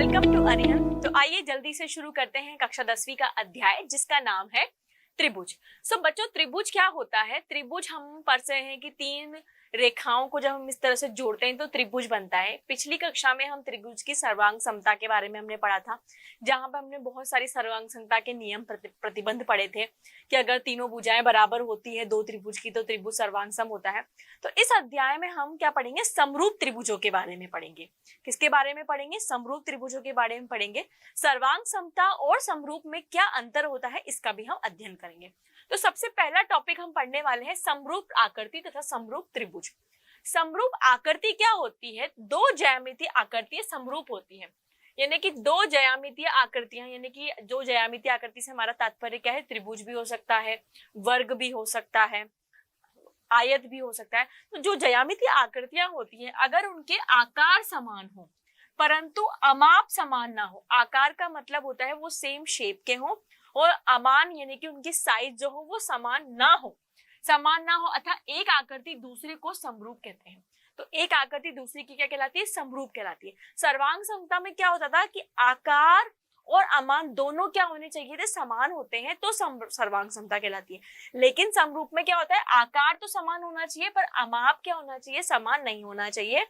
Welcome to Arihant. तो आइए जल्दी से शुरू करते हैं कक्षा 10वीं का अध्याय जिसका नाम है त्रिभुज। बच्चों, त्रिभुज क्या होता है? त्रिभुज हम पढ़ रहे हैं कि तीन रेखाओं को जब हम इस तरह से जोड़ते हैं तो त्रिभुज बनता है। पिछली कक्षा में हम त्रिभुज की सर्वांग समता के बारे में हमने पढ़ा था, जहां पर हमने बहुत सारी सर्वांग समता के नियम प्रतिबंध पढ़े थे कि अगर तीनों भुजाएं बराबर होती है दो त्रिभुज की तो त्रिभुज सर्वांग सम होता है। तो इस अध्याय में हम क्या पढ़ेंगे? समरूप त्रिभुजों के बारे में पढ़ेंगे। किसके बारे में पढ़ेंगे? समरूप त्रिभुजों के बारे में पढ़ेंगे। सर्वांग समता और समरूप में क्या अंतर होता है इसका भी हम अध्ययन करेंगे। तो सबसे पहला टॉपिक हम पढ़ने वाले हैं समरूप आकृति तथा समरूप त्रिभुज। समरूप आकृति क्या होती है? दो ज्यामितीय आकृतियां समरूप होती है, यानी कि दो ज्यामितीय आकृतियां, यानी कि जो ज्यामितीय आकृति से हमारा तात्पर्य क्या है? त्रिभुज भी हो सकता है, वर्ग भी हो सकता है, आयत भी हो सकता है। तो जो ज्यामितीय आकृतियां होती हैं अगर उनके आकार समान हो परंतु अमाप समान ना हो, आकार का मतलब होता है वो सेम शेप के हो, और अमान यानी कि उनकी साइज जो हो वो समान ना हो अर्थात एक आकृति दूसरे को समरूप कहते हैं। तो एक आकृति दूसरी की क्या कहलाती है? समरूप कहलाती है। सर्वांग समता में क्या होता था कि आकार और अमान दोनों क्या होने चाहिए थे? समान होते हैं तो सर्वांग समता कहलाती है। लेकिन समरूप में क्या होता है? आकार तो समान होना चाहिए पर अमाप क्या होना चाहिए? समान नहीं होना चाहिए।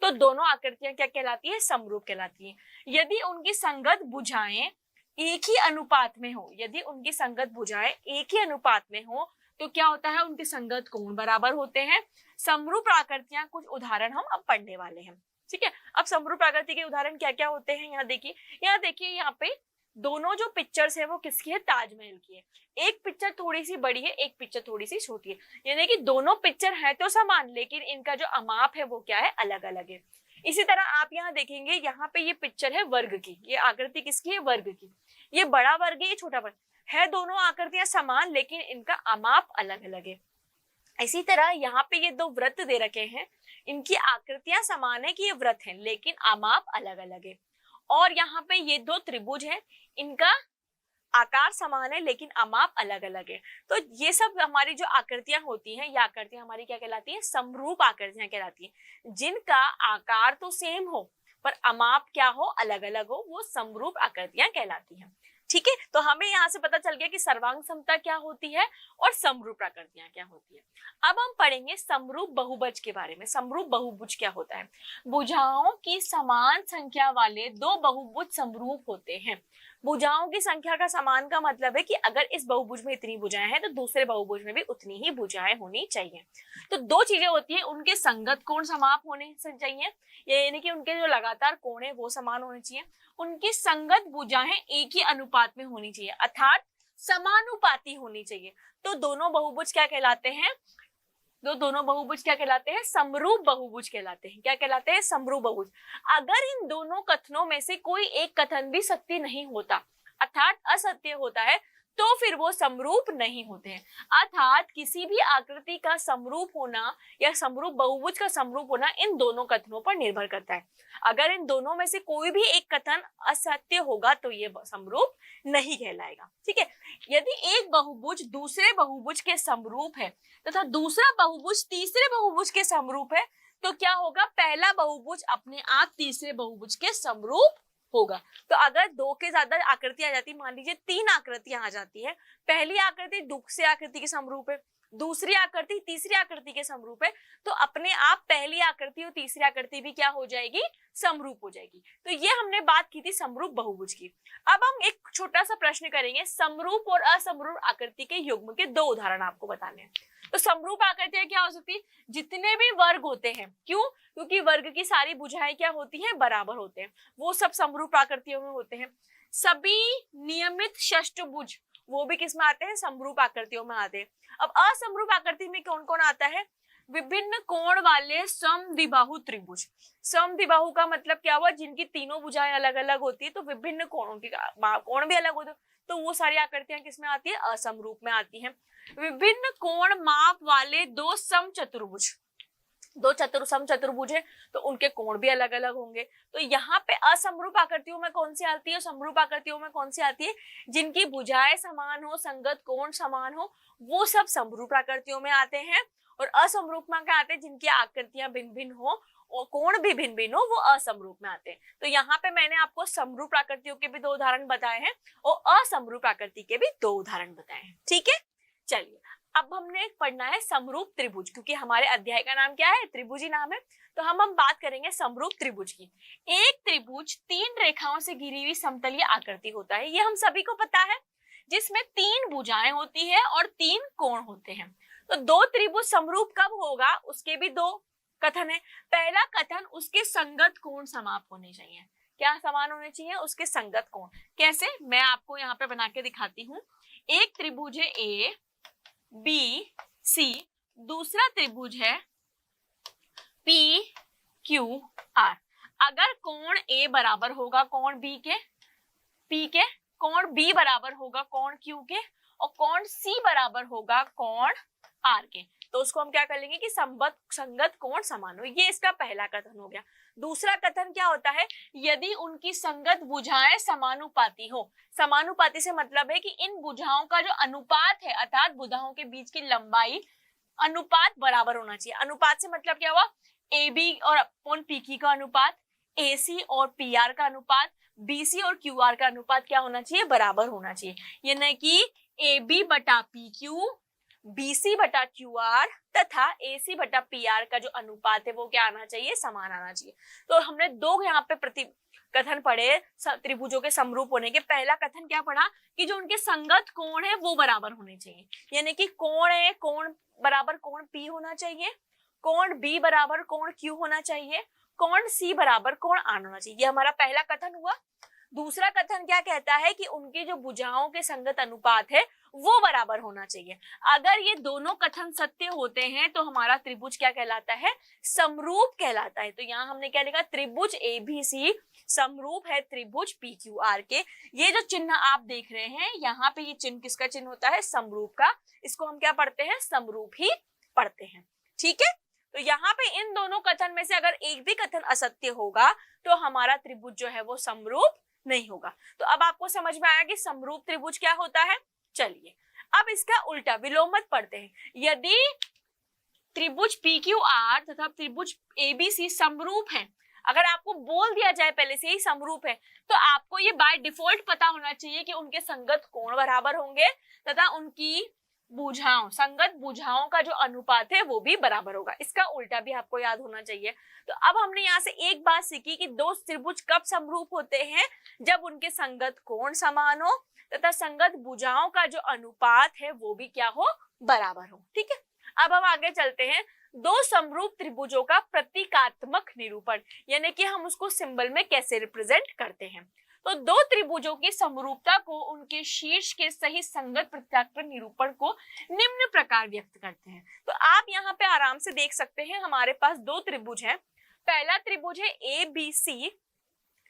तो दोनों आकृतियां क्या कहलाती है? समरूप कहलाती है। यदि उनकी संगत भुजाएं एक ही अनुपात में हो, यदि उनकी संगत भुजाएं एक ही अनुपात में हो तो क्या होता है? उनके संगत कोण बराबर होते हैं। समरूप आकृतियां कुछ उदाहरण हम अब पढ़ने वाले हैं, ठीक है। अब समरूप आकृति के उदाहरण क्या क्या होते हैं यहाँ देखिए। यहाँ पे दोनों जो पिक्चर्स है वो किसकी है? ताजमहल की है। एक पिक्चर थोड़ी सी बड़ी है, एक पिक्चर थोड़ी सी छोटी है, यानी कि दोनों पिक्चर है तो समान लेकिन इनका जो अमाप है वो क्या है? अलग अलग है। इसी तरह आप यहाँ देखेंगे, यहाँ पे ये पिक्चर है वर्ग की, ये आकृति किसकी है? वर्ग की। ये बड़ा वर्ग है, ये छोटा वर्ग है, दोनों आकृतियां समान लेकिन इनका अमाप अलग अलग है। इसी तरह यहाँ पे ये दो वृत्त दे रखे हैं, इनकी आकृतियां समान है कि ये वृत्त हैं लेकिन अमाप अलग अलग है। और यहाँ पे ये दो त्रिभुज हैं, इनका आकार समान है लेकिन अमाप अलग अलग है। तो ये सब हमारी जो आकृतियां होती हैं, ये आकृतियां हमारी क्या कहलाती हैं? समरूप आकृतियां कहलाती हैं। जिनका आकार तो सेम हो पर अमाप क्या हो? अलग अलग हो, वो समरूप आकृतियां कहलाती हैं, ठीक है। तो हमें यहाँ से पता चल गया कि सर्वांग समता क्या होती है और समरूप आकृतियां क्या होती है। अब हम पढ़ेंगे समरूप बहुभुज के बारे में। समरूप बहुभुज क्या होता है? भुजाओं की समान संख्या वाले दो बहुभुज समरूप होते हैं। भुजाओं की संख्या का समान का मतलब है कि अगर इस बहुभुज में इतनी भुजाएं हैं तो दूसरे बहुभुज में भी उतनी ही भुजाएं होनी चाहिए। तो दो चीजें होती है, उनके संगत कोण समाप होने चाहिए, यानी कि उनके जो लगातार कोण है वो समान होने चाहिए। उनकी संगत भुजाएं एक ही अनुपात में होनी चाहिए अर्थात समानुपाती होनी चाहिए। तो दोनों बहुभुज क्या कहलाते हैं? दोनों बहुभुज क्या कहलाते हैं? समरूप बहुभुज कहलाते हैं। क्या कहलाते हैं? समरूप बहुभुज। अगर इन दोनों कथनों में से कोई एक कथन भी सत्य नहीं होता अर्थात असत्य होता है तो फिर वो समरूप नहीं होते हैं। अर्थात किसी भी आकृति का समरूप होना या समरूप बहुभुज का समरूप होना इन दोनों कथनों पर निर्भर करता है। अगर इन दोनों में से कोई भी एक कथन असत्य होगा तो ये समरूप नहीं कहलाएगा, ठीक है। यदि एक बहुभुज दूसरे बहुभुज के समरूप है तथा दूसरा बहुभुज तीसरे बहुभुज के समरूप है तो क्या होगा? पहला बहुभुज अपने आप तीसरे बहुभुज के समरूप होगा। तो अगर दो के ज्यादा आकृतियां आ जाती, मान लीजिए तीन आकृतियां आ जाती है, पहली आकृति दूसरी आकृति के समरूप है, दूसरी आकृति तीसरी आकृति के समरूप है, तो अपने आप पहली आकृति और तीसरी आकृति भी क्या हो जाएगी? समरूप हो जाएगी। तो ये हमने बात की थी समरूप बहुभुज की। अब हम एक छोटा सा प्रश्न करेंगे, समरूप और असमरूप आकृति के युग्म के दो उदाहरण आपको बताने हैं। तो समरूप आकृतियां क्या हो सकती है? जितने भी वर्ग होते हैं, क्यों? क्योंकि वर्ग की सारी भुजाएं क्या होती हैं? बराबर होते हैं, वो सब समरूप आकृतियों में होते हैं। सभी नियमित षष्टभुज वो भी किस में आते हैं? समरूप आकृतियों में आते हैं। अब असमरूप आकृति में कौन कौन आता है? विभिन्न कोण वाले समद्विबाहु त्रिभुज। समद्विबाहु का मतलब क्या हुआ? जिनकी तीनों भुजाएं अलग अलग होती है तो विभिन्न कोणों की कोण भी अलग होते हैं, तो वो सारी आकृतियां किसमें आती है? असमरूप में आती हैं। विभिन्न कोण माप वाले दो समचतुर्भुज, दो सम चतुर्भुज है तो उनके कोण भी अलग अलग होंगे। तो यहाँ पे असमरूप आकृतियों में कौन सी आती है? समरूप आकृतियों में कौन सी आती है? जिनकी भुजाएं समान हो, संगत कोण समान हो, वो सब समरूप आकृतियों में आते हैं। और असमरूप में क्या आते हैं? जिनकी आकृतियां भिन्न भिन्न हो कोण भी भिन्न भिन्न हो वो असमरूप में आते हैं। तो यहाँ पे मैंने आपको समरूप आकृतियों के भी 2 उदाहरण बताए हैं और असमरूप आकृति के भी 2 उदाहरण बताए हैं। ठीक है, चलिए अब हमने पढ़ना है समरूप त्रिभुज, क्योंकि हमारे अध्याय का नाम क्या है, त्रिभुज ही नाम है। तो हम बात करेंगे समरूप त्रिभुज की। एक त्रिभुज 3 रेखाओं से घिरी हुई समतलीय आकृति होता है, ये हम सभी को पता है, जिसमें 3 भुजाएं होती है और 3 कोण होते हैं। तो 2 त्रिभुज समरूप कब होगा, उसके भी 2 कथन है। पहला कथन, उसके संगत कोण समाप्त होने चाहिए। क्या समान होने चाहिए, उसके संगत कोण। कैसे, मैं आपको यहाँ पे बना के दिखाती हूँ। एक त्रिभुज है ए बी सी, दूसरा त्रिभुज है पी क्यू आर। अगर कोण ए बराबर होगा कोण बी के, पी के, कोण बी बराबर होगा कोण क्यू के, और कोण सी बराबर होगा कोण आर के, तो उसको हम क्या कर लेंगे कि संगत कोण समान हो। ये इसका पहला कथन हो गया। दूसरा कथन क्या होता है, यदि उनकी संगत भुजाएं समानुपाती हो। समानुपाती से मतलब है कि इन भुजाओं का जो अनुपात है, अर्थात भुजाओं के बीच की लंबाई अनुपात बराबर होना चाहिए। अनुपात से मतलब क्या हुआ, ए बी और अपॉन पी की का अनुपात, ए सी और पी आर का अनुपात, बी सी और क्यू आर का अनुपात क्या होना चाहिए, बराबर होना चाहिए। ये नहीं कि ए बी बटा पी क्यू, बी सी बटा क्यू आर तथा ए सी बटा पी आर का जो अनुपात है वो क्या आना चाहिए, समान आना चाहिए। तो हमने 2 यहाँ पे प्रति कथन पढ़े त्रिभुजों के समरूप होने के। पहला कथन क्या पढ़ा कि जो उनके संगत कोण है वो बराबर होने चाहिए, यानी कि कोण है, कोण बराबर कोण पी होना चाहिए, कोण बी बराबर कोण क्यू होना चाहिए, कोण सी बराबर कोण आर होना चाहिए। ये हमारा पहला कथन हुआ। दूसरा कथन क्या कहता है कि उनकी जो भुजाओं के संगत अनुपात है वो बराबर होना चाहिए। अगर ये दोनों कथन सत्य होते हैं तो हमारा त्रिभुज क्या कहलाता है, समरूप कहलाता है। तो यहाँ हमने क्या लिखा, त्रिभुज एबीसी समरूप है त्रिभुज पी क्यू आर के। ये जो चिन्ह आप देख रहे हैं यहाँ पे, ये चिन्ह किसका चिन्ह होता है, समरूप का। इसको हम क्या पढ़ते हैं, समरूप ही पढ़ते हैं। ठीक है, तो यहाँ पे इन दोनों कथन में से अगर एक भी कथन असत्य होगा तो हमारा त्रिभुज जो है वो समरूप नहीं होगा। तो अब आपको समझ में आया कि समरूप त्रिभुज क्या होता है। चलिए अब इसका उल्टा विलोमत पढ़ते हैं। यदि त्रिभुज पी क्यू आर तथा त्रिभुज एबीसी समरूप है, अगर आपको बोल दिया जाए पहले से ही समरूप है, तो आपको ये बाय डिफॉल्ट पता होना चाहिए कि उनके संगत कोण बराबर होंगे तथा उनकी भुजाओं, संगत भुजाओं का जो अनुपात है वो भी बराबर होगा। इसका उल्टा भी आपको याद होना चाहिए। तो अब हमने यहाँ से एक बात सीखी कि 2 त्रिभुज कब समरूप होते हैं, जब उनके संगत कोण समान हो तथा संगत भुजाओं का जो अनुपात है वो भी क्या हो, बराबर हो। ठीक है, अब हम आगे चलते हैं। 2 समरूप त्रिभुजों का प्रतीकात्मक निरूपण, यानी कि हम उसको सिंबल में कैसे रिप्रेजेंट करते हैं। तो 2 त्रिभुजों की समरूपता को उनके शीर्ष के सही संगत प्रत्यात्मक निरूपण को निम्न प्रकार व्यक्त करते हैं। तो आप यहाँ पे आराम से देख सकते हैं, हमारे पास 2 त्रिभुज हैं। पहला त्रिभुज है ए बी सी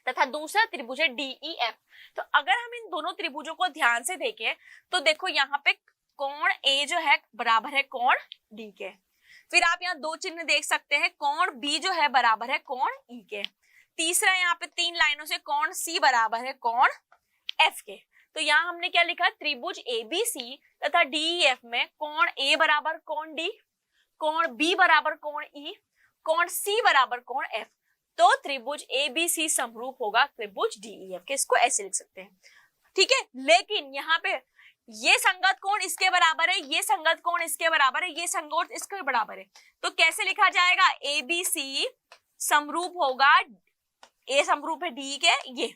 तथा दूसरा त्रिभुज है डी ई एफ। तो अगर हम इन दोनों त्रिभुजों को ध्यान से देखें तो देखो यहाँ पे कोण ए जो है बराबर है कोण डी के। फिर आप यहाँ 2 चिन्ह देख सकते हैं, कोण बी जो है बराबर है कोण ई के। तीसरा यहाँ पे 3 लाइनों से कोण सी बराबर है कोण एफ के। तो यहाँ हमने क्या लिखा, त्रिभुज एबीसी तथा डीईएफ में कोण ए बराबर कोण डी, कोण बी बराबर कोण ई, कोण सी बराबर कोण एफ। तो त्रिभुज एबीसी समरूप होगा त्रिभुज डीईएफ के। इसको ऐसे लिख सकते हैं। ठीक है, लेकिन यहाँ पे ये संगत कोण इसके बराबर है, ये संगत कोण इसके बराबर है, ये संगत इसके बराबर है। तो कैसे लिखा जाएगा, एबीसी समरूप होगा, ए समरूप है डी के, ये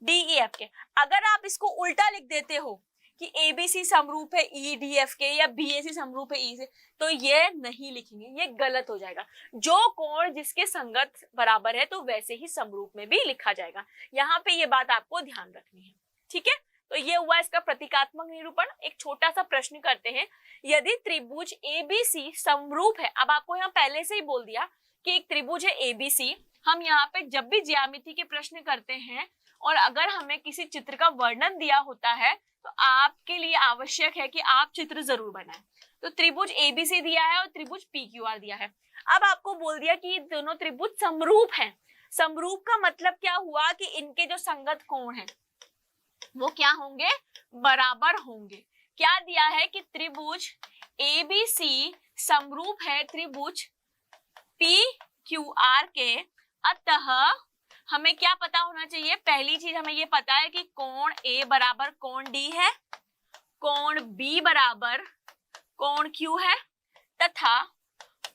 डीईएफ के। अगर आप इसको उल्टा लिख देते हो कि एबीसी समरूप है ईडीएफ के या बीएसी समरूप है ई से, तो ये नहीं लिखेंगे, ये गलत हो जाएगा। जो कोण जिसके संगत बराबर है तो वैसे ही समरूप में भी लिखा जाएगा। यहाँ पे ये बात आपको ध्यान रखनी है। ठीक है, तो ये हुआ इसका प्रतीकात्मक निरूपण। एक छोटा सा प्रश्न करते हैं, यदि त्रिभुज एबीसी समरूप है, अब आपको यहाँ पहले से ही बोल दिया कि एक त्रिभुज है एबीसी। हम यहाँ पे जब भी ज्यामिति के प्रश्न करते हैं और अगर हमें किसी चित्र का वर्णन दिया होता है तो आपके लिए आवश्यक है कि आप चित्र जरूर बनाएं। तो त्रिभुज एबीसी दिया है और त्रिभुज पीक्यूआर दिया है। अब आपको बोल दिया कि दोनों त्रिभुज समरूप हैं। समरूप का मतलब क्या हुआ कि इनके जो संगत कोण हैं वो क्या होंगे, बराबर होंगे। क्या दिया है कि त्रिभुज एबीसी समरूप है त्रिभुज पी QR के। अतः हमें क्या पता होना चाहिए, पहली चीज हमें ये पता है कि कोण A बराबर कोण D है, कोण B बराबर कोण Q है तथा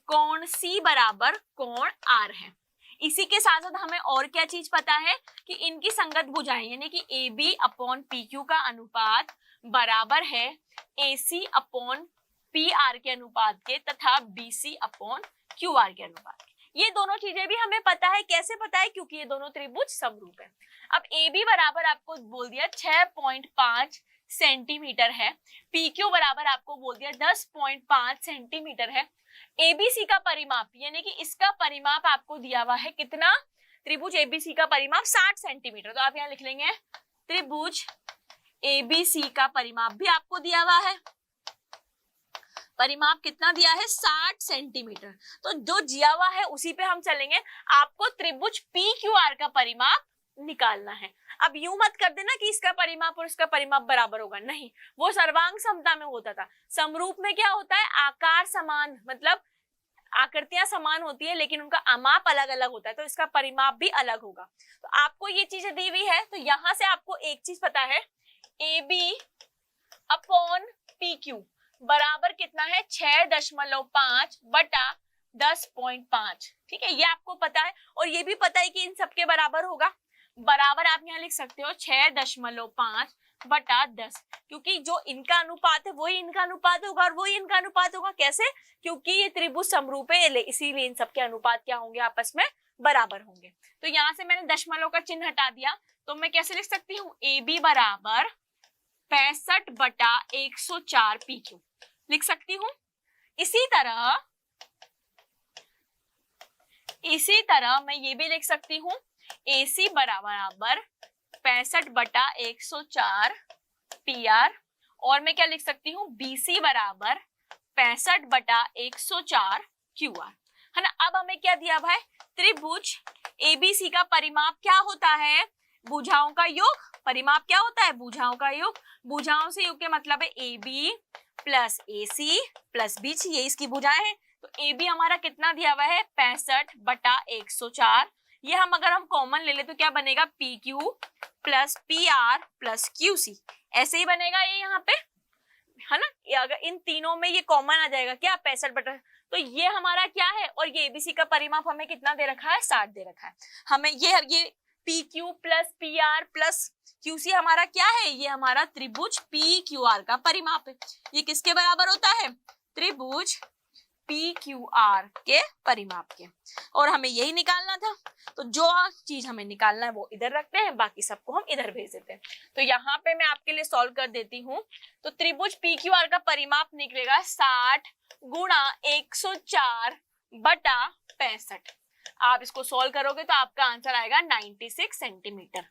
कोण C बराबर कोण R है। इसी के साथ साथ हमें और क्या चीज पता है कि इनकी संगत भुजाएं यानी कि AB अपॉन PQ का अनुपात बराबर है AC अपॉन PR के अनुपात के तथा BC अपॉन QR के अनुपात के। ये दोनों चीजें भी हमें पता है। कैसे पता है? क्योंकि ये दोनों त्रिभुज समरूप है। अब AB बराबर आपको बोल दिया 6.5 सेंटीमीटर है, PQ बराबर आपको बोल दिया 10.5 सेंटीमीटर है। ABC का परिमाप यानी कि इसका परिमाप आपको दिया हुआ है कितना? त्रिभुज ABC का परिमाप 60 सेंटीमीटर। तो आप यहाँ लिख लेंगे त्रिभुज ABC का परिमाप भी आपको दिया हुआ है। परिमाप कितना दिया है? 60 सेंटीमीटर। तो जो दिया हुआ है उसी पे हम चलेंगे। आपको त्रिभुज PQR का परिमाप निकालना है। अब यूं मत कर देना कि इसका परिमाप और इसका परिमाप बराबर होगा, नहीं, वो सर्वांग समता में होता था। समरूप में क्या होता है? आकार समान, मतलब आकृतियां समान होती है लेकिन उनका अमाप अलग अलग होता है, तो इसका परिमाप भी अलग होगा। तो आपको ये चीजें दी हुई है, तो यहां से आपको एक चीज पता है, AB अपॉन PQ बराबर कितना है? 6.5 बटा 10.5। ठीक है, ये आपको पता है और ये भी पता है कि इन सबके बराबर होगा। बराबर आप यहाँ लिख सकते हो 6.5 बटा 10, क्योंकि जो इनका अनुपात है वही इनका अनुपात होगा और वही इनका अनुपात होगा। कैसे? क्योंकि ये त्रिभुज समरूप है, इसीलिए इन सबके अनुपात क्या होंगे? आपस में बराबर होंगे। तो यहाँ से मैंने दशमलव का चिन्ह हटा दिया, तो मैं कैसे लिख सकती हूँ? AB बराबर 65 बटा 104 PQ लिख सकती हूँ। इसी तरह मैं ये भी लिख सकती हूँ, AC बराबर 65 बटा 104 PR, और मैं क्या लिख सकती हूँ? BC बराबर 65 बटा 104 QR, है ना। अब हमें क्या दिया हुआ है? त्रिभुज ABC का परिमाप क्या होता है? भुजाओं का योग। परिमाप क्या होता है? भुजाओं का योग। भुजाओं से योग के मतलब है AB plus AC plus BC, ये इसकी भुजाएं हैं। तो AB हमारा कितना दिया हुआ है? 65 बटा 104। ये अगर हम कॉमन ले ले तो क्या बनेगा? PQ plus PR plus QC, ऐसे ही बनेगा ये यहाँ पे, है ना। अगर इन तीनों में ये कॉमन आ जाएगा क्या? 65 बटा, तो ये हमारा क्या है? और ये ABC का परिमाप हमें कितना दे रखा है? 60 दे रखा है हमें। ये PQ plus PR plus QC हमारा क्या है? ये हमारा त्रिभुज PQR का परिमाप है। ये किसके बराबर होता है? त्रिभुज PQR के परिमाप के, और हमें यही निकालना था। तो जो चीज हमें निकालना है वो इधर रखते हैं, बाकी सबको हम इधर भेज देते हैं। तो यहाँ पे मैं आपके लिए सॉल्व कर देती हूँ। तो त्रिभुज PQR का परिमाप निकलेगा 60 गुणा 104 बटा 65। आप इसको सॉल्व करोगे तो आपका आंसर आएगा 96 सेंटीमीटर।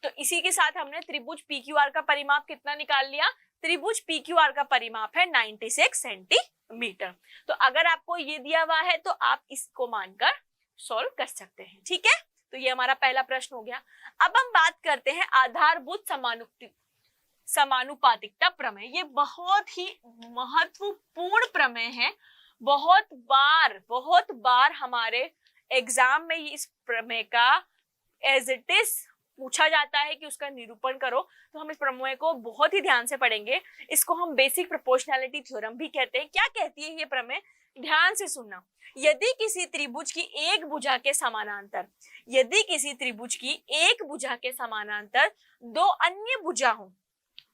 तो इसी के साथ हमने त्रिभुज PQR का परिमाप कितना निकाल लिया? त्रिभुज PQR का परिमाप है 96 सेंटीमीटर। तो अगर आपको ये दिया हुआ है तो आप इसको मानकर सॉल्व कर सकते हैं। ठीक है, तो ये हमारा पहला प्रश्न हो गया। अब हम बात करते हैं आधारभूत समानुपातिकता प्रमेय। ये बहुत ही महत्वपूर्ण प्रमेय है। बहुत बार हमारे एग्जाम में इस प्रमेय का एज इट इज पूछा जाता है कि उसका निरूपण करो। तो हम इस प्रमेय को बहुत ही ध्यान से पढ़ेंगे। इसको हम बेसिक प्रोपोर्शनैलिटी थ्योरम भी कहते हैं। क्या कहती है ये प्रमेय? ध्यान से सुनना। यदि किसी त्रिभुज की एक भुजा के समानांतर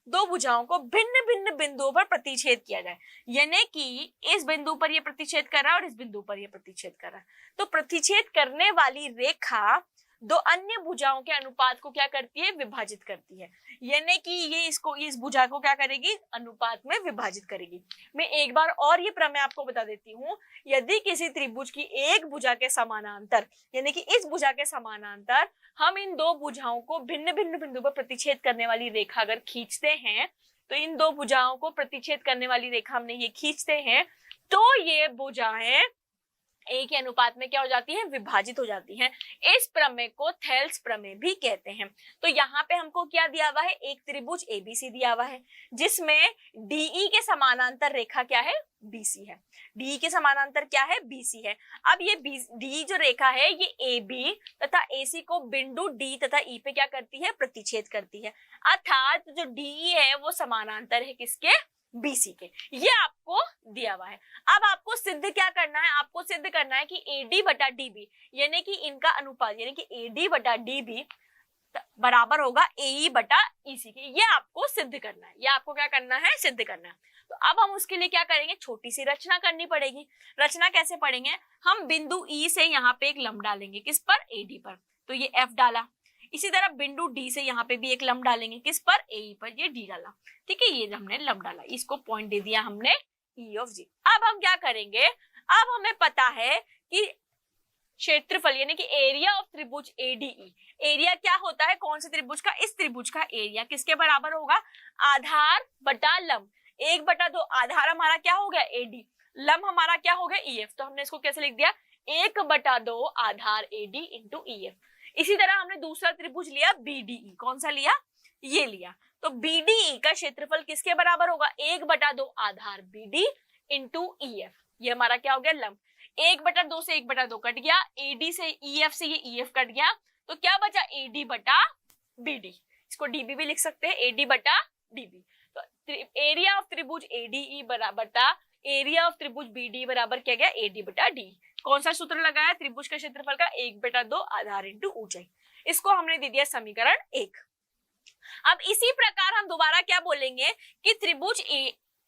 दो भुजाओं को भिन्न भिन्न बिंदुओं पर प्रतिच्छेद किया जाए, यानी कि इस बिंदु पर ये प्रतिच्छेद कर रहा है और इस बिंदु पर ये प्रतिच्छेद कर रहा है, तो प्रतिच्छेद करने वाली रेखा दो अन्य भुजाओं के अनुपात को क्या करती है? विभाजित करती है। यानी कि ये इस भुजा को क्या करेगी? अनुपात में विभाजित करेगी। मैं एक बार और ये प्रमेय आपको बता देती हूँ। यदि किसी त्रिभुज की एक भुजा के समानांतर, यानी कि इस भुजा के समानांतर हम इन दो भुजाओं को भिन्न भिन्न बिंदु पर प्रतिच्छेद करने वाली रेखा अगर खींचते हैं, तो इन दो भुजाओं को प्रतिच्छेद करने वाली रेखा हमने ये खींचते हैं, तो ये भुजाएं ए के अनुपात में क्या हो जाती है, विभाजित हो जाती हैं। इस प्रमेय को थेल्स प्रमेय भी कहते हैं। तो यहाँ पे हमको क्या दिया हुआ है, एक त्रिभुज एबीसी दिया हुआ है जिसमें डीई के समानांतर रेखा क्या है, बीसी है। डीई के समानांतर क्या है, बीसी है। अब ये डी जो रेखा है ये AB तथा AC को बिंदु D तथा E पे क्या करती है, प्रतिच्छेद करती है। अर्थात जो DE है वो समानांतर है किसके, BC के। ये आपको दिया हुआ है। अब आपको सिद्ध क्या करना है, आपको सिद्ध करना है कि AD बटा DB यानी कि इनका अनुपात यानी कि AD बटा DB बराबर होगा AE बटा EC के। ये आपको सिद्ध करना है, ये आपको क्या करना है, सिद्ध करना है। तो अब हम उसके लिए क्या करेंगे, छोटी सी रचना करनी पड़ेगी। रचना कैसे पढ़ेंगे, हम बिंदु E से यहाँ पे एक लंब डालेंगे, किस पर, AD पर, तो ये F डाला। इसी तरह बिंदु D से यहाँ पे भी एक लंब डालेंगे, किस पर, AE पर, ये D डाला। ठीक है, ये हमने लंब डाला, इसको पॉइंट दे दिया हमने E ऑफ G। अब हम क्या करेंगे, अब हमें पता है कि क्षेत्रफल यानी कि एरिया ऑफ त्रिभुज ADE, एरिया क्या होता है, कौन से त्रिभुज का, इस त्रिभुज का एरिया किसके बराबर होगा, आधार बटा लंब। 1/2 आधार हमारा क्या हो गया, AD, लंब हमारा क्या हो गया, EF। तो हमने इसको कैसे लिख दिया, 1/2 आधार AD इंटू EF। इसी तरह हमने दूसरा त्रिभुज लिया BDE, कौन सा लिया, ये लिया। तो BDE का क्षेत्रफल किसके बराबर होगा, 1/2 आधार BD इंटू EF। ये हमारा क्या हो गया, लंब। 1/2 से 1/2 कट गया, AD से EF से ये EF कट गया, तो क्या बचा, AD बटा BD। इसको DB भी लिख सकते हैं, AD बटा DB। तो एरिया ऑफ त्रिभुज ADE बराबर एरिया ऑफ त्रिभुज BD बराबर क्या गया, AD बटा D। कौन सा सूत्र लगाया, त्रिभुज का क्षेत्रफल का 1/2 आधार इंटू ऊंचाई। इसको हमने दे दिया समीकरण 1। अब इसी प्रकार हम दोबारा क्या बोलेंगे कि त्रिभुज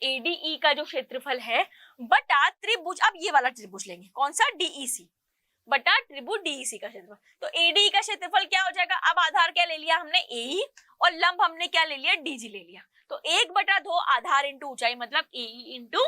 ADE का जो क्षेत्रफल है बटा त्रिभुज, अब ये वाला त्रिभुज लेंगे, कौन सा, DEC बटा त्रिभुज DEC का क्षेत्रफल। तो ADE का क्षेत्रफल क्या हो जाएगा, अब आधार क्या ले लिया हमने, AE, और लंब हमने क्या ले लिया, DG ले लिया। तो 1/2 आधार इंटू ऊंचाई मतलब AE इंटू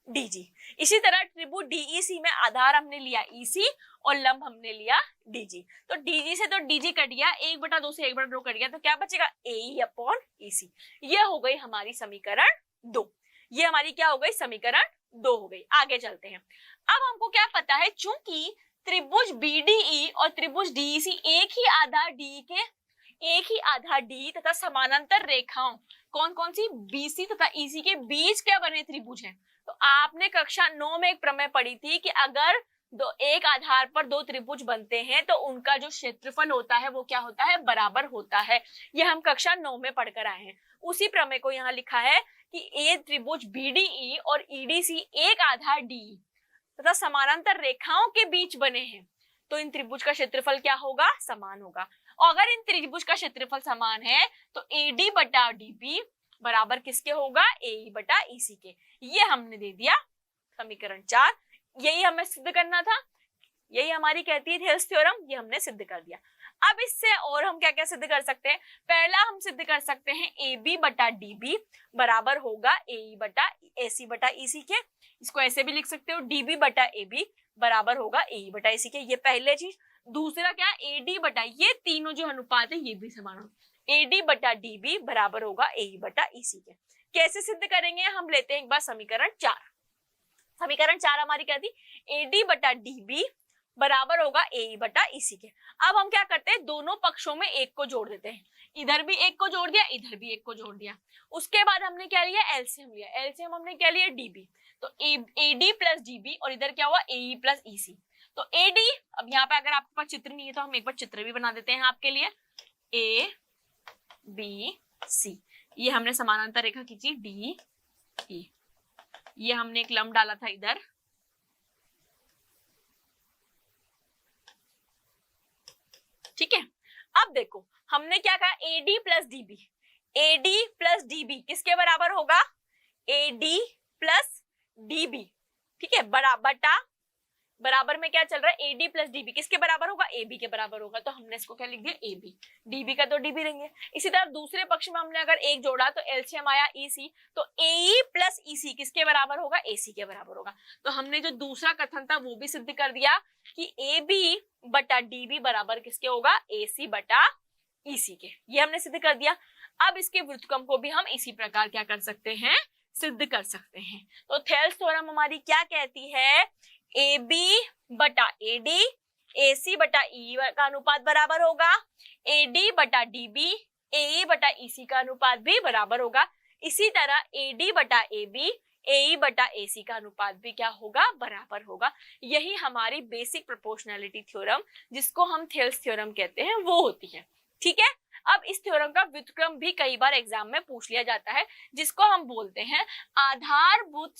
DG। इसी तरह त्रिभुज DEC में आधार हमने लिया EC और लंब हमने लिया DG। तो DG से तो DG कट गया, 1/2 से 1/2 कट गया, तो क्या बचेगा, AE अपॉन EC। ये हो गई हमारी समीकरण 2। ये हमारी क्या हो गई, समीकरण 2 हो गई। आगे चलते हैं। अब हमको क्या पता है, चूंकि त्रिभुज BDE और त्रिभुज DEC एक ही आधार DE के, एक ही आधार DE तथा समानांतर रेखाओं कौन कौन सी, BC तथा EC के बीच क्या बने त्रिभुज हैं। तो आपने कक्षा 9 में एक प्रमेय पढ़ी थी कि अगर एक आधार पर दो त्रिभुज बनते हैं तो उनका जो क्षेत्रफल होता है वो क्या होता है, बराबर होता है। ये हम कक्षा 9 में पढ़कर आए हैं। उसी प्रमेय को यहाँ लिखा है कि एक त्रिभुज BDE और EDC एक आधार DE तथा समानांतर रेखाओं के बीच बने हैं, तो इन त्रिभुज का क्षेत्रफल क्या होगा, समान होगा। और अगर इन त्रिभुज का क्षेत्रफल समान है तो AD बटा DB बराबर किसके होगा, AE बटा EC के। ये हमने दे दिया समीकरण 4। यही हमें सिद्ध करना था, यही हमारी कहती है थेल्स थ्योरम, ये हमने सिद्ध कर दिया। अब इससे और हम क्या क्या सिद्ध कर सकते हैं, पहला हम सिद्ध कर सकते हैं AB बटा DB बराबर होगा AE बटा AC बटा EC के। इसको ऐसे भी लिख सकते हो, DB बटा AB बराबर होगा AE बटा AC के। ये पहले चीज। दूसरा क्या, AD बटा, ये तीनों जो अनुपात है ये भी समान होगा, AD बटा DB बराबर होगा AE बटा EC के। कैसे सिद्ध करेंगे, हम लेते हैं एक बार समीकरण 4। समीकरण 4 हमारी क्या थी, AD बटा DB बराबर होगा AE बटा EC के। अब हम क्या करते हैं, दोनों पक्षों में एक को जोड़ देते हैं, इधर भी एक को जोड़ दिया, इधर भी एक को जोड़ दिया। उसके बाद हमने क्या लिया, एलसीएम लिया। एलसीएम हमने क्या लिया, DB। तो AD प्लस DB और इधर क्या हुआ, AE प्लस EC। तो AD, अब यहाँ पे अगर आपके पास चित्र नहीं है तो हम एक बार चित्र भी बना देते हैं आपके लिए। ABC, ये हमने समानांतर रेखा खींची DE, ये हमने एक लंब डाला था इधर, ठीक है। अब देखो हमने क्या कहा, AD plus DB, AD plus DB किसके बराबर होगा, AD प्लस DB, ठीक है, बटा बराबर में क्या चल रहा है, AD प्लस DB किसके बराबर होगा, AB के बराबर होगा। तो हमने इसको क्या लिख दिया, AB, DB का तो DB लेंगे। इसी तरह दूसरे पक्ष में हमने अगर एक जोड़ा तो एलसीएम आया EC, तो AE प्लस EC किसके बराबर होगा, AC के बराबर होगा। तो हमने जो दूसरा कथन था वो भी सिद्ध कर दिया कि AB बटा DB बराबर किसके होगा, AC बटा EC के। ये हमने सिद्ध कर दिया। अब इसके व्युत्क्रम को भी हम इसी प्रकार क्या कर सकते हैं, सिद्ध कर सकते हैं। तो थेल्स थ्योरम हमारी क्या कहती है ए बी बटा ए डी, ए सी बटा ई का अनुपात बराबर होगा, ए डी बटा डी बी, ए ई बटा ई सी का अनुपात भी बराबर होगा। इसी तरह ए डी बटा ए बी, ए ई बटा ए सी का अनुपात भी क्या होगा, बराबर होगा। यही हमारी बेसिक प्रोपोर्शनैलिटी थ्योरम, जिसको हम थेल्स थ्योरम कहते हैं, वो होती है। ठीक है, अब इस थ्योरम का व्युत्क्रम भी कई बार एग्जाम में पूछ लिया जाता है, जिसको हम बोलते हैं आधारभूत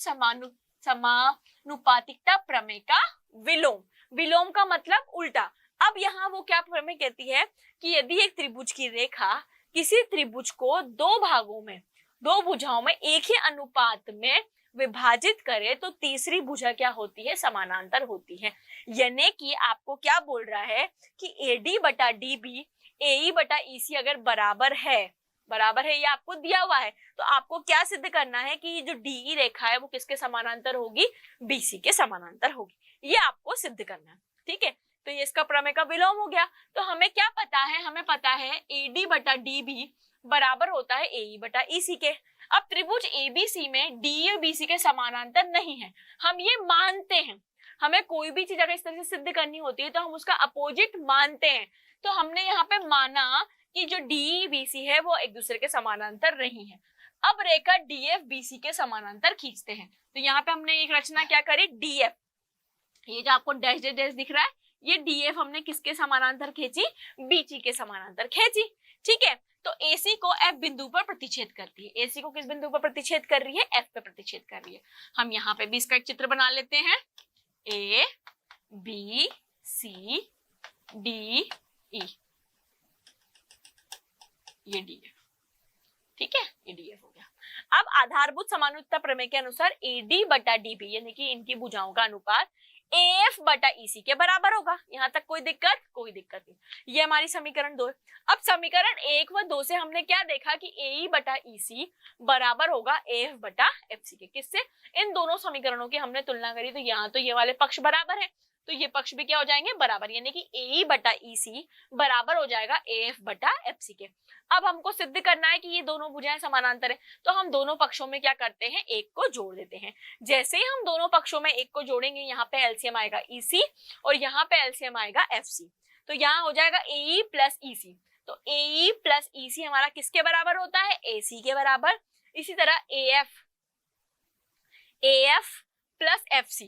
समानुपातिकता प्रमेय का विलोम। विलोम का मतलब उल्टा। अब यहाँ वो क्या प्रमेय कहती है कि यदि एक त्रिभुज की रेखा किसी त्रिभुज को दो भागों में, दो भुजाओं में एक ही अनुपात में विभाजित करे तो तीसरी भुजा क्या होती है, समानांतर होती है। यानी कि आपको क्या बोल रहा है कि ए डी बटा डी बी, ए ई बटा ई सी अगर बराबर है ये आपको दिया हुआ है, तो आपको क्या सिद्ध करना है कि जो डी ई रेखा है वो किसके समानांतर होगी, बीसी के समानांतर होगी। ये आपको सिद्ध करना है। ठीक है, तो ये इसका प्रमेय का विलोम हो गया। तो हमें क्या पता है, हमें पता है ए डी बटा डी बी बराबर होता है ए ई बटा ई सी के। अब त्रिभुज एबीसी में डी ए बी सी के समानांतर नहीं है, हम ये मानते हैं। हमें कोई भी चीज अगर इस तरह से सिद्ध करनी होती है तो हम उसका अपोजिट मानते हैं। तो हमने यहाँ पे माना कि जो डी बी सी है वो एक दूसरे के समानांतर नहीं है। अब रेखा डी एफ बी सी के समानांतर खींचते हैं। तो यहाँ पे हमने एक रचना क्या करी, डी एफ, ये जो आपको डैश डैश डैश दिख रहा है, ये डी एफ हमने किसके समानांतर खींची, बीसी के समानांतर खींची। ठीक है, तो AC को F बिंदु पर प्रतिच्छेद करती है। AC को किस बिंदु पर प्रतिच्छेद कर रही है, F पे प्रतिच्छेद कर रही है। हम यहाँ पे भी इसका एक चित्र बना लेते हैं, A B C D E, ये D है। ठीक है, ये D F हो गया। अब आधारभूत समानुपातिकता प्रमेय के अनुसार AD बटा DB यानी कि इनकी भुजाओं का अनुपात AF बटा EC के बराबर होगा। यहाँ तक कोई दिक्कत नहीं। ये हमारी समीकरण 2 है। अब समीकरण 1 व 2 से हमने क्या देखा कि AE बटा EC बराबर होगा AF बटा FC के। किससे, इन दोनों समीकरणों की हमने तुलना करी, तो यहाँ तो ये वाले पक्ष बराबर है, तो ये पक्ष भी क्या हो जाएंगे, बराबर, यानी कि AE बटा EC बराबर हो जाएगा AF बटा FC के। अब हमको सिद्ध करना है कि ये दोनों भुजाएं समानांतर है, तो हम दोनों पक्षों में क्या करते हैं, एक को जोड़ देते हैं। जैसे ही हम दोनों पक्षों में एक को जोड़ेंगे, यहाँ पे एलसीएम आएगा EC और यहाँ पे एलसीएम आएगा FC, तो यहाँ हो जाएगा AE प्लस EC। तो AE प्लस EC हमारा किसके बराबर होता है, AC के बराबर। इसी तरह AF plus FC,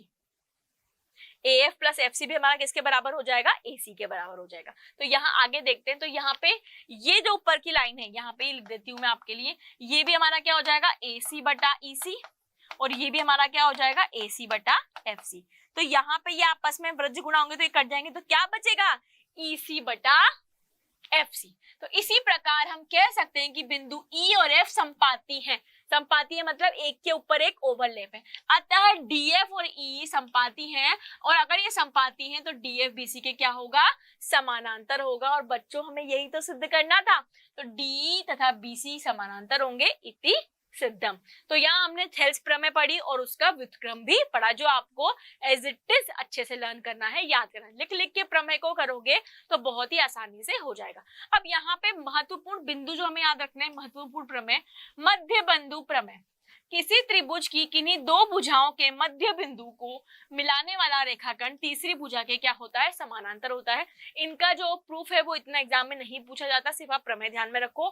AF plus FC भी हमारा किसके बराबर हो जाएगा, AC के बराबर हो जाएगा। तो यहाँ आगे देखते हैं, तो यहाँ पे ये जो ऊपर की लाइन है, यहाँ पे लिख देती हूँ मैं आपके लिए, ये भी हमारा क्या हो जाएगा, AC बटा EC, और ये भी हमारा क्या हो जाएगा, AC बटा FC। तो यहाँ पे ये आपस में वृज्ज गुणा होंगे तो ये कट जाएंगे, तो क्या बचेगा, EC बटा FC। तो इसी प्रकार हम कह सकते हैं कि बिंदु E और F संपाती हैं। संपाती है मतलब एक के ऊपर एक ओवरलैप है, अतः DF और E संपाती हैं, और अगर ये संपाती हैं तो DF BC के क्या होगा, समानांतर होगा। और बच्चों हमें यही तो सिद्ध करना था, तो D तथा BC समानांतर होंगे इति सिद्धम। तो यहाँ हमने थेल्स प्रमेय पढ़ी और उसका व्युत्क्रम भी पढ़ा, जो आपको एज इट इज अच्छे से लर्न करना है, याद करना है। लिख लिख के प्रमेय को करोगे तो बहुत ही आसानी से हो जाएगा। अब यहाँ पे महत्वपूर्ण बिंदु जो हमें याद रखना है, महत्वपूर्ण प्रमेय, मध्य बिंदु प्रमेय। किसी त्रिभुज की किन्हीं दो भुजाओं के मध्य बिंदु को मिलाने वाला रेखाखंड तीसरी भुजा के क्या होता है, समानांतर होता है। इनका जो प्रूफ है वो इतना एग्जाम में नहीं पूछा जाता, सिर्फ आप प्रमेय ध्यान में रखो।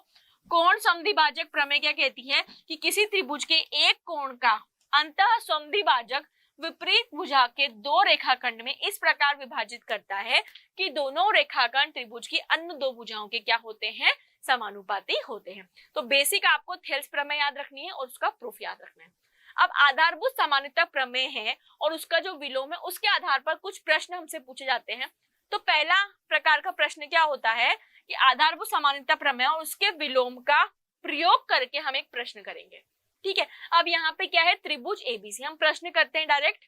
कोण समद्विभाजक प्रमेय क्या कहती है कि किसी त्रिभुज के एक कोण का अंतः समद्विभाजक विपरीत भुजा के दो रेखाखंड में इस प्रकार विभाजित करता है कि दोनों रेखाखंड त्रिभुज की अन्य दो भुजाओं के क्या होते हैं, समानुपाती होते हैं। तो बेसिक आपको थेल्स प्रमेय याद रखनी है और उसका प्रूफ याद रखना है। अब आधारभूत समानुपातिकता प्रमेय है और उसका जो विलोम है, उसके आधार पर कुछ प्रश्न हमसे पूछे जाते हैं। तो पहला प्रकार का प्रश्न क्या होता है कि आधारभूत समानुपातिकता प्रमेय और उसके विलोम का प्रयोग करके हम एक प्रश्न करेंगे। ठीक है, अब यहाँ पे क्या है, त्रिभुज एबीसी। हम प्रश्न करते हैं डायरेक्ट।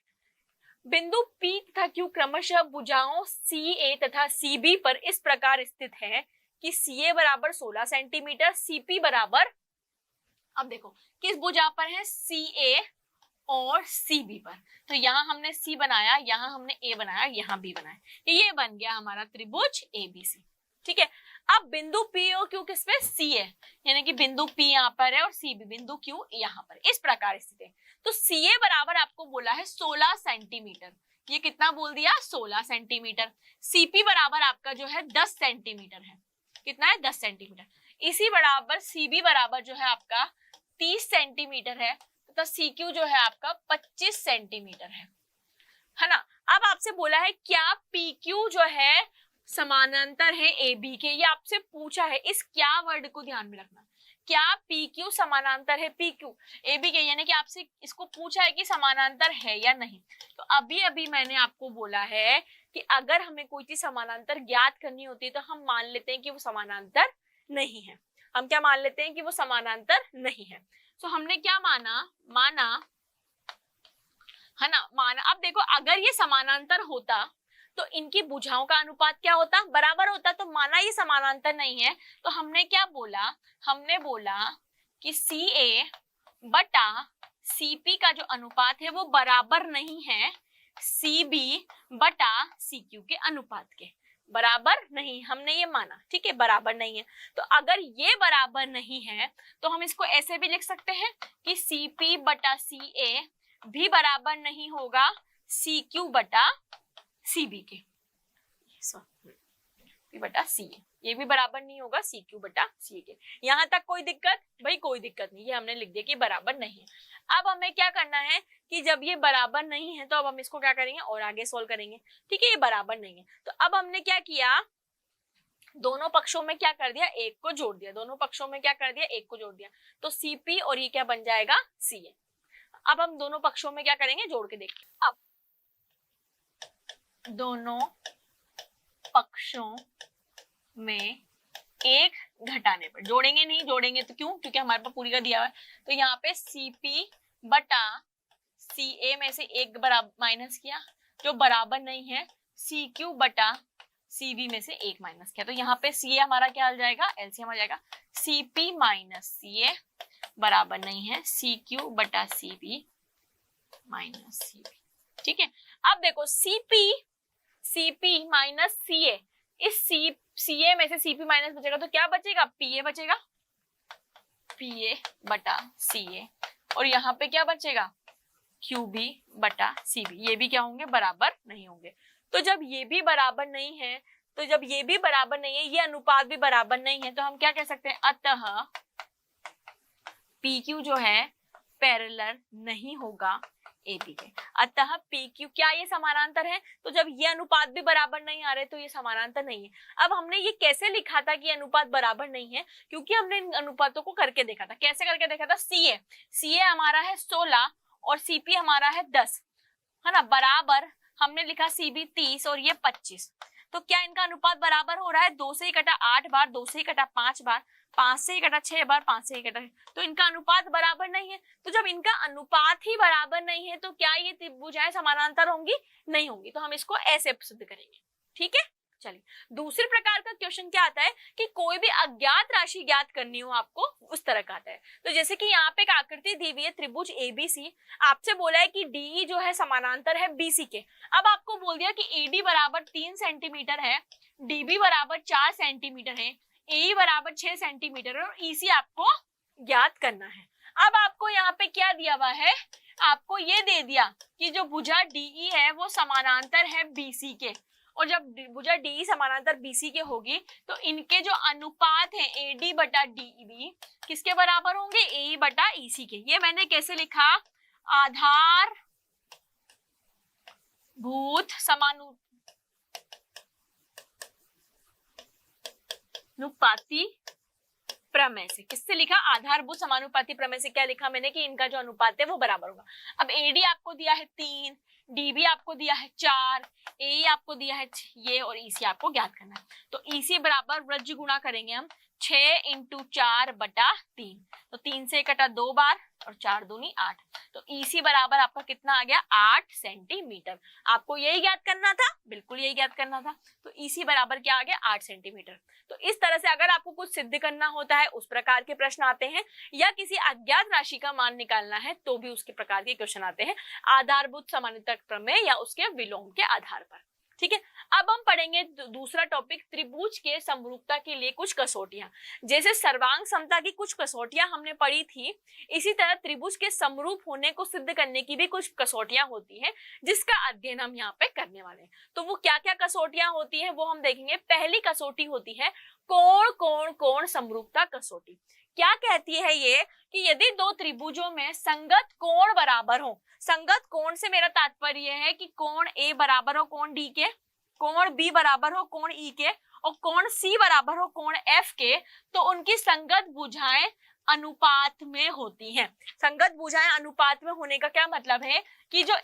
बिंदु P तथा Q क्रमशः भुजाओं CA तथा CB पर इस प्रकार स्थित है कि CA बराबर 16 सेंटीमीटर, CP बराबर, अब देखो किस भुजा पर है, CA और CB पर। तो यहाँ हमने C बनाया, यहाँ हमने A बनाया, यहाँ B बनाया, ये बन गया हमारा त्रिभुज ABC। ठीक है, अब बिंदु P और Q किस पे, C है, यानी कि बिंदु P यहाँ पर है और CB बिंदु Q यहाँ पर, इस प्रकार स्थित है। तो CA बराबर आपको बोला है 16 सेंटीमीटर, ये कितना बोल दिया 16 सेंटीमीटर। सीपी बराबर आपका जो है 10 सेंटीमीटर है, कितना है 10 सेंटीमीटर। इसी बराबर सीबी बराबर जो है आपका 30 सेंटीमीटर है, तो सीक्यू जो है आपका 25 सेंटीमीटर है ना। अब आपसे बोला है क्या पीक्यू जो है समानांतर है ए बी के, ये आपसे पूछा है, इस क्या वर्ड को ध्यान में रखना, क्या पीक्यू समानांतर है पीक्यू ए बी के, यानी कि आपसे इसको पूछा है कि समानांतर है या नहीं। तो अभी अभी मैंने आपको बोला है कि अगर हमें कोई चीज समानांतर ज्ञात करनी होती है तो हम मान लेते हैं कि वो समानांतर नहीं है। हम क्या मान लेते हैं कि वो समानांतर नहीं है। तो हमने क्या माना है ना, माना। अब देखो अगर ये समानांतर होता तो इनकी भुजाओं का अनुपात क्या होता, बराबर होता। तो माना ये समानांतर नहीं है तो हमने क्या बोला, हमने बोला कि CA बटा CP का जो अनुपात है वो बराबर नहीं है CB बटा CQ के अनुपात के, बराबर नहीं, हमने ये माना, ठीक है, बराबर नहीं है। तो अगर ये बराबर नहीं है तो हम इसको ऐसे भी लिख सकते हैं कि CP बटा CA भी बराबर नहीं होगा CQ बटा CB के, CP बटा CA, ये भी बराबर नहीं होगा CQ बटा CA के। यहां तक कोई दिक्कत? भाई कोई दिक्कत नहीं, ये हमने लिख दिया कि बराबर नहीं है। अब हमें क्या करना है कि जब ये बराबर नहीं है तो अब हम इसको क्या करेंगे और आगे सोल्व करेंगे, ठीक है। ये बराबर नहीं है तो अब हमने क्या किया, दोनों पक्षों में क्या कर दिया, एक को जोड़ दिया, दोनों पक्षों में क्या कर दिया, एक को जोड़ दिया, तो CP और ये क्या बन जाएगा CA। अब हम दोनों पक्षों में क्या करेंगे, जोड़ के देखते हैं। अब दोनों पक्षों में एक घटाने पर, जोड़ेंगे नहीं, जोड़ेंगे तो क्यों, क्योंकि हमारे पास पूरी का दिया हुआ है। तो यहाँ पे CP बटा CA में से एक बराबर माइनस किया, जो बराबर नहीं है CQ बटा CB में से एक माइनस किया, तो यहाँ पे CA हमारा क्या आ जाएगा, एलसीएम आ जाएगा। CP माइनस CA बराबर नहीं है CQ बटा CB माइनस CB, ठीक है। अब देखो CP माइनस CA, इस CA में से CP माइनस बचेगा तो क्या बचेगा, PA बचेगा, PA बटा CA, और यहाँ पे क्या बचेगा QB बटा CB, ये भी क्या होंगे, बराबर नहीं होंगे। तो जब ये भी बराबर नहीं है, तो जब ये भी बराबर नहीं है, ये अनुपात भी बराबर नहीं है, तो हम क्या कह सकते हैं, अतः PQ जो है पैरेलल नहीं होगा AB के। अतः PQ, क्या ये समानांतर है, तो जब ये अनुपात भी बराबर नहीं आ रहे तो ये समानांतर नहीं है। अब हमने ये कैसे लिखा था कि अनुपात बराबर नहीं है, क्योंकि हमने इन अनुपातों को करके देखा था। कैसे करके देखा था, CA हमारा है 16 और CP हमारा है 10, है ना, बराबर हमने लिखा CB 30 और ये 25, तो क्या इनका अनुपात बराबर हो रहा है, 2 से ही कटा 8 बार, 2 से ही कटा 5 बार, 5 से ही कटा 6 बार, 5 से ही कटा, तो इनका अनुपात बराबर नहीं है। तो जब इनका अनुपात ही बराबर नहीं है तो क्या ये त्रिभुजाएं समानांतर होंगी, नहीं होंगी। तो हम इसको ऐसे सिद्ध करेंगे, ठीक है। चलिए दूसरे प्रकार का क्वेश्चन क्या आता है कि कोई भी अज्ञात राशि ज्ञात करनी हो आपको, उस तरह का आता है। तो जैसे कि यहाँ पे एक आकृति दी हुई है त्रिभुज ABC, आपसे बोला है कि DE जो है समानांतर है BC के। अब आपको बोल दिया कि AD बराबर 3 सेंटीमीटर है, DB बराबर 4 सेंटीमीटर है, AE बराबर 6 सेंटीमीटर है और EC आपको ज्ञात करना है। अब आपको यहाँ पे क्या दिया हुआ है, आपको ये दे दिया कि जो भुजा DE है वो समानांतर है BC के, और जब भुजा DE समानांतर BC के होगी तो इनके जो अनुपात है AD बटा DB किसके बराबर होंगे, AE बटा EC के। ये मैंने कैसे लिखा, आधार भूत समानुपाती प्रमेय से। किससे लिखा, आधारभूत समानुपाती प्रमेय से। क्या लिखा मैंने कि इनका जो अनुपात है वो बराबर होगा। अब AD आपको दिया है 3, DB आपको दिया है 4, AE आपको दिया है ये, और EC आपको ज्ञात करना है। तो EC बराबर व्रज गुणा करेंगे हम 6 × 4 बटा 3, तो 3 से कटा 2 बार और 4 दूनी 8, तो EC बराबर आपका कितना आ गया, 8 सेंटीमीटर। आपको यही ज्ञात करना था, बिल्कुल यही ज्ञात करना था। तो EC बराबर क्या आ गया, 8 सेंटीमीटर। तो इस तरह से अगर आपको कुछ सिद्ध करना होता है उस प्रकार के प्रश्न आते हैं, या किसी अज्ञात राशि का मान निकालना है तो भी उसके प्रकार के क्वेश्चन आते हैं, आधारभूत समानुपाती प्रमेय या उसके विलोम के आधार पर। ठीक है। अब हम पढ़ेंगे दूसरा टॉपिक, त्रिभुज के समरूपता के लिए कुछ कसौटियां। जैसे सर्वांग समता की कुछ कसौटियां हमने पढ़ी थी, इसी तरह त्रिभुज के समरूप होने को सिद्ध करने की भी कुछ कसौटियां होती हैं, जिसका अध्ययन हम यहाँ पे करने वाले हैं। तो वो क्या क्या कसौटियां होती हैं वो हम देखेंगे। पहली कसौटी होती है कोण कोण कोण समरूपता कसौटी। क्या कहती है ये कि यदि दो त्रिभुजों में संगत कोण बराबर हो, संगत कोण से मेरा तात्पर्य है कि कोण ए बराबर हो कोण डी के, कोण बी बराबर हो कोण ई के, और कोण सी बराबर हो कोण एफ के, तो उनकी संगत भुजाएं अनुपात में होती हैं। संगत भुजाएं अनुपात में होने का क्या मतलब है कि जो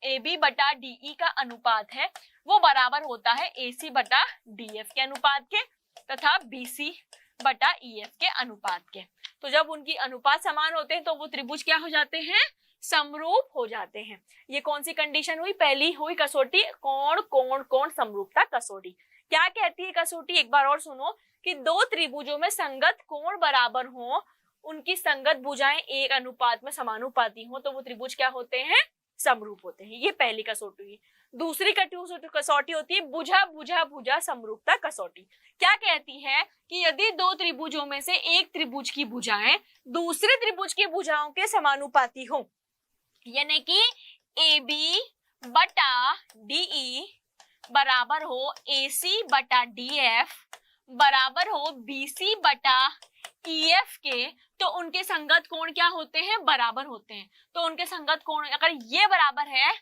AB बटा DE का अनुपात है वो बराबर होता है AC बटा DF के अनुपात के तथा BC बटा EF के अनुपात के। तो जब उनकी अनुपात समान होते हैं तो वो त्रिभुज क्या हो जाते हैं, समरूप हो जाते हैं। ये कौन सी कंडीशन हुई, पहली हुई कसौटी कोण कोण कोण समरूपता कसौटी। क्या कहती है कसौटी, एक बार और सुनो, कि दो त्रिभुजों में संगत कोण बराबर हो, उनकी संगत भुजाएं एक अनुपात में समानुपाती हो, तो वो त्रिभुज क्या होते हैं, समरूप होते हैं। ये पहली कसौटी हुई। दूसरी कसौटी होती है भुजा भुजा भुजा समरूपता कसौटी। क्या कहती है कि यदि दो त्रिभुजों में से एक त्रिभुज की भुजाएं दूसरे त्रिभुज की भुजाओं के समानुपाती हो, यानी कि AB बटा DE बराबर हो AC बटा DF बराबर हो BC बटा EF के, तो उनके संगत कोण क्या होते हैं, बराबर होते हैं। तो उनके संगत कोण अगर ये बराबर है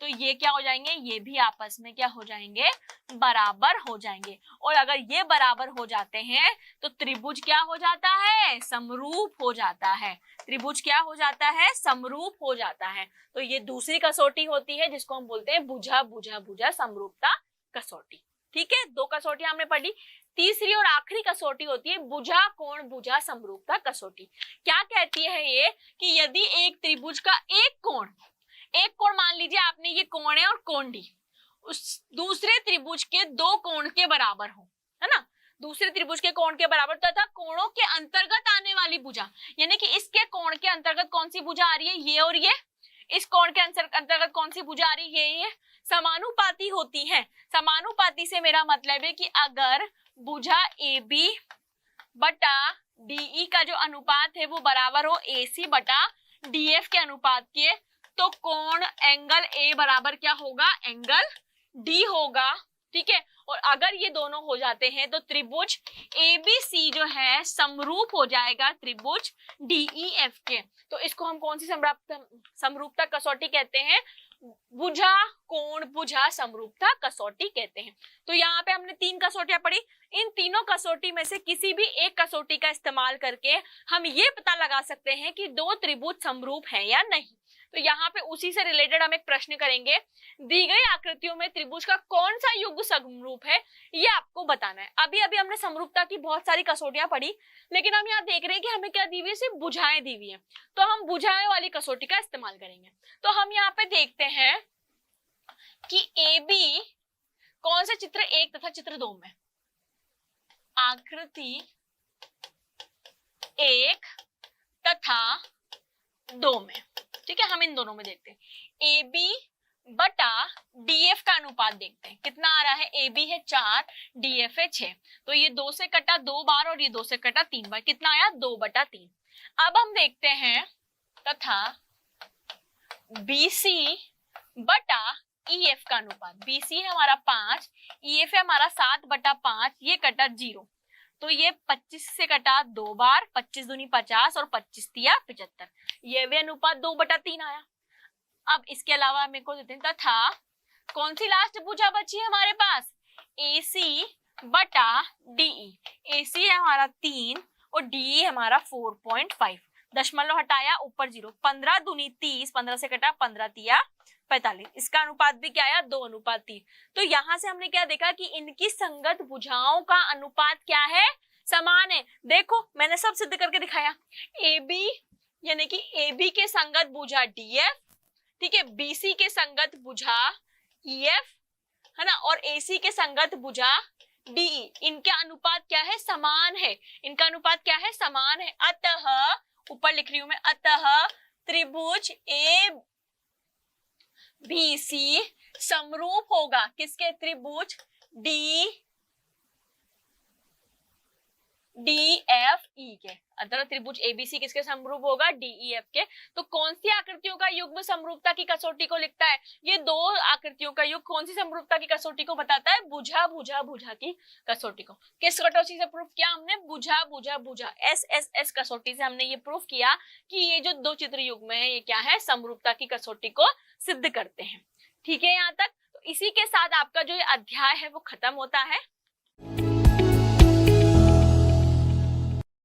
तो ये क्या हो जाएंगे, ये भी आपस में क्या हो जाएंगे, बराबर हो जाएंगे। और अगर ये बराबर हो जाते हैं तो त्रिभुज क्या हो जाता है, समरूप हो जाता है। त्रिभुज क्या हो जाता है, समरूप हो जाता है। तो ये दूसरी कसौटी होती है जिसको हम बोलते हैं भुजा भुजा भुजा समरूपता कसौटी। ठीक है, दो कसौटियां हमने पढ़ी। तीसरी और आखिरी कसौटी होती है भुजा कोण भुजा समरूपता कसौटी। क्या कहती है ये कि यदि एक त्रिभुज का एक कोण मान लीजिए आपने, ये कोण है और कोण डी, उस दूसरे त्रिभुज के दो कोण के बराबर हो, है ना, दूसरे त्रिभुज के कोण के बराबर तथा कोणों के अंतर्गत आने वाली भुजा, यानी कि इसके कोण के अंतर्गत कौन सी भुजा आ रही है, ये और ये, इस कोण के अंतर्गत कौन सी भुजा आ रही है, ये समानुपाती होती है। समानुपाती से मेरा मतलब है कि अगर भुजा AB बटा DE का जो अनुपात है वो बराबर हो AC बटा DF के अनुपात के, तो कोण एंगल A बराबर क्या होगा, एंगल D होगा। ठीक है, और अगर ये दोनों हो जाते हैं तो त्रिभुज ABC जो है समरूप हो जाएगा त्रिभुज DEF के। तो इसको हम कौन सी समरूपता कसौटी कहते हैं, भुजा कोण भुजा समरूपता कसौटी कहते हैं। तो यहाँ पे हमने तीन कसौटियां पढ़ी। इन तीनों कसौटी में से किसी भी एक कसौटी का इस्तेमाल करके हम ये पता लगा सकते हैं कि दो त्रिभुज समरूप हैं या नहीं। तो यहाँ पे उसी से रिलेटेड हम एक प्रश्न करेंगे, दी गई आकृतियों में त्रिभुज का कौन सा युग्म समरूप है, ये आपको बताना है। अभी अभी हमने समरूपता की बहुत सारी कसौटियां पढ़ी, लेकिन हम यहाँ देख रहे हैं कि हमें क्या दी हुई है, सिर्फ भुजाएं दी हुई है। तो हम भुजाएं वाली कसौटी का इस्तेमाल करेंगे। तो हम यहाँ पे देखते हैं कि AB कौन से चित्र 1 तथा चित्र 2 में, आकृति 1 तथा 2 में, ठीक है, हम इन दोनों में देखते हैं। AB बटा DF का अनुपात देखते हैं, कितना आ रहा है, AB है 4, DF है 6, तो ये 2 से कटा 2 बार और ये 2 से कटा 3 बार, कितना आया, 2/3। अब हम देखते हैं तथा BC बटा EF का अनुपात, BC है हमारा 5, EF है हमारा 7/5, ये कटा 0, तो ये 25 से कटा 2 बार, 25 दूनी 50 और 25 तिया 75, ये भी अनुपात 2/3 आया। अब इसके अलावा मेरे को देते हैं तथा कौन सी लास्ट भुजा बची है हमारे पास, AC बटा DE। AC है हमारा 3 और DE है हमारा 4.5, दशमलव हटाया ऊपर 0, 15 दूनी 30, 15 से कटा 15 तिया 45, इसका अनुपात भी क्या आया, 2/3। तो यहां से हमने क्या देखा कि इनकी संगत भुजाओं का अनुपात क्या है, समान है। देखो मैंने सब सिद्ध करके दिखाया। AB यानी कि AB के संगत भुजा DF, ठीक है, BC के संगत भुजा EF, है ना, और AC के संगत भुजा DE, इनके अनुपात क्या है, समान है। इनका अनुपात क्या है, समान है। अतः ऊपर लिख रही हूं मैं, अतः त्रिभुज ABC समरूप होगा किसके? त्रिभुज DEF के। अतः त्रिभुज ABC किसके समरूप होगा? DEF के। तो कौन सी आकृतियों का युग्म समरूपता की कसौटी को लिखता है? ये दो आकृतियों का युग्म कौन सी समरूपता की कसौटी को बताता है? भुजा भुजा भुजा की कसौटी को। किस कसौटी से प्रूफ किया हमने? भुजा भुजा भुजा SSS कसौटी से हमने ये प्रूफ किया कि ये जो दो चित्र युग्म है ये क्या है? समरूपता की कसौटी को सिद्ध करते हैं। ठीक है यहाँ तक। तो इसी के साथ आपका जो ये अध्याय है वो खत्म होता है।